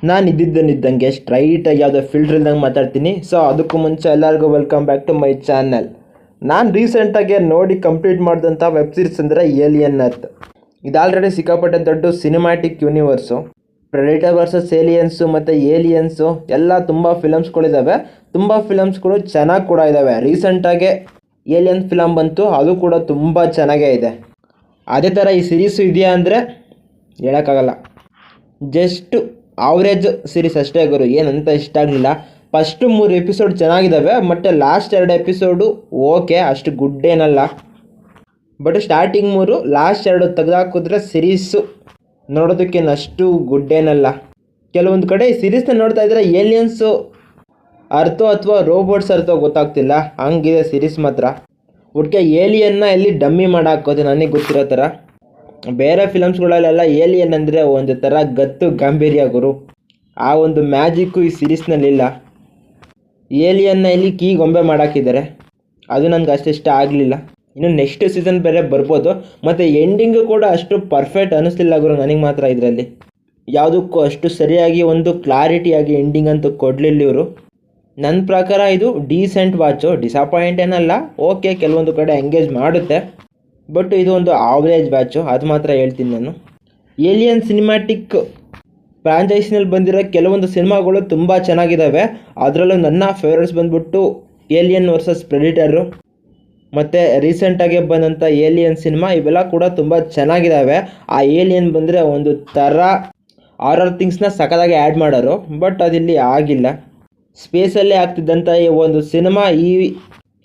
ನಾನು ಇದ್ದಂಗೆ ಸ್ಟ್ರೈಟಾಗಿ ಯಾವುದೋ ಫಿಲ್ಟರ್ ಇಲ್ದಂಗೆ ಮಾತಾಡ್ತೀನಿ. ಸೊ ಅದಕ್ಕೂ ಮುಂಚೆ ಎಲ್ಲರಿಗೂ welcome back to my channel. ನಾನು ರೀಸೆಂಟಾಗಿ ನೋಡಿ ಕಂಪ್ಲೀಟ್ ಮಾಡಿದಂಥ ವೆಬ್ ಸೀರೀಸ್ ಅಂದರೆ ಏಲಿಯನ್ ಅರ್ತ್. ಇದು ಆಲ್ರೆಡಿ ಸಿಕ್ಕಾಪಟ್ಟೆ ದೊಡ್ಡ cinematic universe. Predator versus Aliens ಮತ್ತು ಏಲಿಯನ್ಸು ಎಲ್ಲ ತುಂಬ ಫಿಲಮ್ಸ್ಗಳಿದ್ದಾವೆ. ತುಂಬ ಫಿಲಮ್ಸ್ಗಳು ಚೆನ್ನಾಗಿ ಕೂಡ ಇದ್ದಾವೆ. ರೀಸೆಂಟಾಗೆ ಏಲಿಯನ್ ಫಿಲಮ್ ಬಂತು, ಅದು ಕೂಡ ತುಂಬ ಚೆನ್ನಾಗೇ ಇದೆ. ಅದೇ ಥರ ಈ ಸೀರೀಸು ಇದೆಯಾ ಅಂದರೆ ಹೇಳೋಕ್ಕಾಗಲ್ಲ. ಜಸ್ಟ್ ಆವ್ರೇಜ್ ಸೀರೀಸ್ ಅಷ್ಟೇ ಗುರು, ಏನಂತ ಇಷ್ಟ ಆಗಲಿಲ್ಲ. ಫಸ್ಟು 3 ಎಪಿಸೋಡ್ ಚೆನ್ನಾಗಿದ್ದಾವೆ, ಮತ್ತು ಲಾಸ್ಟ್ 2 ಎಪಿಸೋಡು ಓಕೆ, ಅಷ್ಟು ಗುಡ್ ಏನಲ್ಲ. ಬಟ್ ಸ್ಟಾರ್ಟಿಂಗ್ 3, ಲಾಸ್ಟ್ 2 ತೆಗೆದಾಕಿದ್ರೆ ಸೀರೀಸು ನೋಡೋದಕ್ಕೇನು ಅಷ್ಟು ಗುಡ್ ಏನಲ್ಲ. ಕೆಲವೊಂದು ಕಡೆ ಈ ಸೀರೀಸ್ನ ನೋಡ್ತಾ ಇದ್ದರೆ ಏಲಿಯನ್ಸು ಅರ್ಥೋ ಅಥವಾ ರೋಬೋಟ್ಸ್ ಅರ್ಥೋ ಗೊತ್ತಾಗ್ತಿಲ್ಲ, ಹಂಗಿದೆ ಸೀರೀಸ್ ಮಾತ್ರ. ಒಟ್ಟಿಗೆ ಏಲಿಯನ್ನ ಎಲ್ಲಿ ಡಮ್ಮಿ ಮಾಡಾಕೋದು ನನಗೆ ಗೊತ್ತಿರೋ ಥರ. ಬೇರೆ ಫಿಲಮ್ಸ್ಗಳಲ್ಲೆಲ್ಲ ಏಲಿಯನ್ ಅಂದರೆ ಒಂದು ಥರ ಗತ್ತು ಗಾಂಭೀರ್ಯ ಗುರು. ಆ ಒಂದು ಮ್ಯಾಜಿಕ್ಕು ಈ ಸೀರೀಸ್ನಲ್ಲಿಲ್ಲ. ಏಲಿಯನ್ನ ಇಲ್ಲಿ ಕೀ ಗೊಂಬೆ ಮಾಡಾಕಿದ್ದಾರೆ, ಅದು ನನಗೆ ಅಷ್ಟಿಷ್ಟ ಆಗಲಿಲ್ಲ. ಇನ್ನು ನೆಕ್ಸ್ಟ್ ಸೀಸನ್ ಬೇರೆ ಬರ್ಬೋದು. ಮತ್ತು ಎಂಡಿಂಗು ಕೂಡ ಅಷ್ಟು ಪರ್ಫೆಕ್ಟ್ ಅನ್ನಿಸ್ಲಿಲ್ಲ ಗುರು ನನಗೆ ಮಾತ್ರ. ಇದರಲ್ಲಿ ಯಾವುದಕ್ಕೂ ಅಷ್ಟು ಸರಿಯಾಗಿ ಒಂದು ಕ್ಲಾರಿಟಿಯಾಗಿ ಎಂಡಿಂಗ್ ಅಂತೂ ಕೊಡಲಿಲ್ಲ ಇವರು. ನನ್ನ ಪ್ರಕಾರ ಇದು ಡೀಸೆಂಟ್ ವಾಚು, ಡಿಸಪಾಯಿಂಟ್ ಏನಲ್ಲ, ಓಕೆ ಕೆಲವೊಂದು ಕಡೆ ಎಂಗೇಜ್ ಮಾಡುತ್ತೆ. ಬಟ್ ಇದು ಒಂದು ಆವ್ರೇಜ್ ವಾಚು, ಅದು ಮಾತ್ರ ಹೇಳ್ತೀನಿ ನಾನು. ಏಲಿಯನ್ ಸಿನಿಮ್ಯಾಟಿಕ್ ಫ್ರಾಂಚೈಸಿನಲ್ಲಿ ಬಂದಿರೋ ಕೆಲವೊಂದು ಸಿನಿಮಾಗಳು ತುಂಬ ಚೆನ್ನಾಗಿದ್ದಾವೆ. ಅದರಲ್ಲೂ ನನ್ನ ಫೇವ್ರೇಟ್ಸ್ ಬಂದ್ಬಿಟ್ಟು ಏಲಿಯನ್ ವರ್ಸಸ್ ಪ್ರೆಡಿಟರು ಮತ್ತು ರೀಸೆಂಟಾಗಿ ಬಂದಂಥ ಏಲಿಯನ್ ಸಿನಿಮಾ, ಇವೆಲ್ಲ ಕೂಡ ತುಂಬ ಚೆನ್ನಾಗಿದ್ದಾವೆ. ಆ ಏಲಿಯನ್ ಬಂದರೆ ಒಂದು ಥರ ಹಾರರ್ ಥಿಂಗ್ಸ್ನ ಸಖತ್ತಾಗಿ ಆ್ಯಡ್ ಮಾಡೋರು, ಬಟ್ ಅದಿಲ್ಲಿ ಆಗಿಲ್ಲ. ಸ್ಪೇಸಲ್ಲೇ ಆಗ್ತಿದ್ದಂಥ ಈ ಒಂದು ಸಿನಿಮಾ ಈ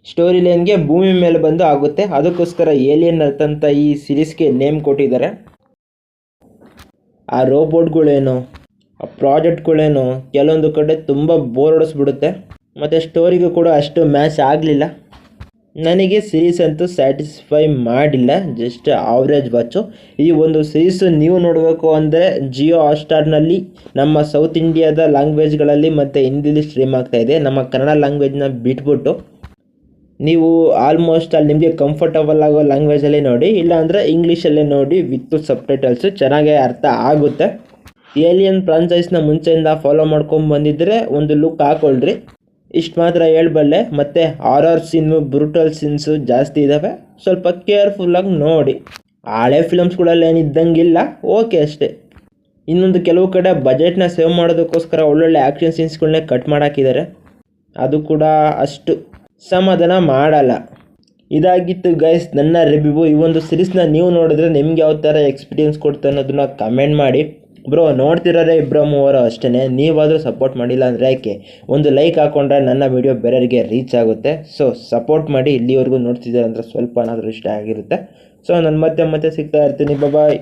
ಸ್ಟೋರಿ ಲೈನ್ಗೆ ಭೂಮಿ ಮೇಲೆ ಬಂದು ಆಗುತ್ತೆ. ಅದಕ್ಕೋಸ್ಕರ ಏಲಿಯನ್ ಅರ್ತ್ ಅಂತ ಈ ಸೀರೀಸ್ಗೆ ನೇಮ್ ಕೊಟ್ಟಿದ್ದಾರೆ. ಆ ರೋಬೋಟ್ಗಳೇನು, ಆ ಪ್ರಾಜೆಕ್ಟ್ಗಳೇನು ಕೆಲವೊಂದು ಕಡೆ ತುಂಬ ಬೋರ್ ಹೊಡಿಸ್ಬಿಡುತ್ತೆ. ಮತ್ತು ಸ್ಟೋರಿಗೂ ಕೂಡ ಅಷ್ಟು ಮ್ಯಾಚ್ ಆಗಲಿಲ್ಲ. ನನಗೆ ಸೀರೀಸ್ ಅಂತೂ ಸ್ಯಾಟಿಸ್ಫೈ ಮಾಡಿಲ್ಲ, ಜಸ್ಟ್ ಆವ್ರೇಜ್ ವಾಚು. ಈ ಒಂದು ಸೀರೀಸು ನೀವು ನೋಡಬೇಕು ಅಂದರೆ ಜಿಯೋ ಹಾಟ್ಸ್ಟಾರ್ನಲ್ಲಿ ನಮ್ಮ ಸೌತ್ ಇಂಡಿಯಾದ ಲ್ಯಾಂಗ್ವೇಜ್ಗಳಲ್ಲಿ ಮತ್ತು ಹಿಂದಿಲಿ ಸ್ಟ್ರೀಮ್ ಆಗ್ತಾಯಿದೆ. ನಮ್ಮ ಕನ್ನಡ ಲ್ಯಾಂಗ್ವೇಜ್ನ ಬಿಟ್ಬಿಟ್ಟು ನೀವು ಆಲ್ಮೋಸ್ಟ್ ಅಲ್ಲಿ ನಿಮಗೆ ಕಂಫರ್ಟಬಲ್ ಆಗೋ ಲ್ಯಾಂಗ್ವೇಜಲ್ಲಿ ನೋಡಿ, ಇಲ್ಲಾಂದರೆ ಇಂಗ್ಲೀಷಲ್ಲೇ ನೋಡಿ ವಿತ್ ಸಬ್ಟೈಟಲ್ಸು, ಚೆನ್ನಾಗೇ ಅರ್ಥ ಆಗುತ್ತೆ. ಏಲಿಯನ್ ಫ್ರಾಂಚೈಸ್ನ ಮುಂಚೆಯಿಂದ ಫಾಲೋ ಮಾಡ್ಕೊಂಡು ಬಂದಿದ್ದರೆ ಒಂದು ಲುಕ್ ಹಾಕ್ಕೊಳ್ರಿ, ಇಷ್ಟು ಮಾತ್ರ ಹೇಳ್ಬಲ್ಲೆ. ಮತ್ತು ಹಾರರ್ ಸೀನು, ಬ್ರೂಟಲ್ ಸೀನ್ಸು ಜಾಸ್ತಿ ಇದ್ದಾವೆ, ಸ್ವಲ್ಪ ಕೇರ್ಫುಲ್ಲಾಗಿ ನೋಡಿ. ಹಳೆ ಫಿಲಮ್ಸ್ಗಳಲ್ಲಿ ಏನಿದ್ದಂಗಿಲ್ಲ, ಓಕೆ ಅಷ್ಟೇ. ಇನ್ನೊಂದು ಕೆಲವು ಕಡೆ ಬಜೆಟ್ನ ಸೇವ್ ಮಾಡೋದಕ್ಕೋಸ್ಕರ ಒಳ್ಳೊಳ್ಳೆ ಆ್ಯಕ್ಷನ್ ಸೀನ್ಸ್ಗಳನ್ನೇ ಕಟ್ ಮಾಡಾಕಿದ್ದಾರೆ, ಅದು ಕೂಡ ಅಷ್ಟು ಸಮಾಧಾನ ಮಾಡಲ್ಲ. ಇದಾಗಿತ್ತು ಗೈಸ್ ನನ್ನ ರಿವ್ಯೂ. ಈ ಒಂದು ಸೀರೀಸ್ನ ನೀವು ನೋಡಿದ್ರೆ ನಿಮ್ಗೆ ಯಾವ ಥರ ಎಕ್ಸ್ಪೀರಿಯನ್ಸ್ ಕೊಡ್ತಾ ಅನ್ನೋದನ್ನ ಕಮೆಂಟ್ ಮಾಡಿ. ಬ್ರೋ ನೋಡ್ತಿರೋರೆ 2-3 ಅಷ್ಟೇ, ನೀವಾದರೂ ಸಪೋರ್ಟ್ ಮಾಡಿಲ್ಲ ಅಂದರೆ ಯಾಕೆ? ಒಂದು ಲೈಕ್ ಹಾಕ್ಕೊಂಡ್ರೆ ನನ್ನ ವಿಡಿಯೋ ಬೇರೆಯವರಿಗೆ ರೀಚ್ ಆಗುತ್ತೆ. ಸೊ ಸಪೋರ್ಟ್ ಮಾಡಿ. ಇಲ್ಲಿವರೆಗೂ ನೋಡ್ತಿದ್ದಾರೆ ಅಂದರೆ ಸ್ವಲ್ಪನಾದರೂ ಇಷ್ಟ ಆಗಿರುತ್ತೆ. ಸೊ ನಾನು ಮತ್ತೆ ಸಿಗ್ತಾ ಇರ್ತೀನಿ. ಬಾಯ್.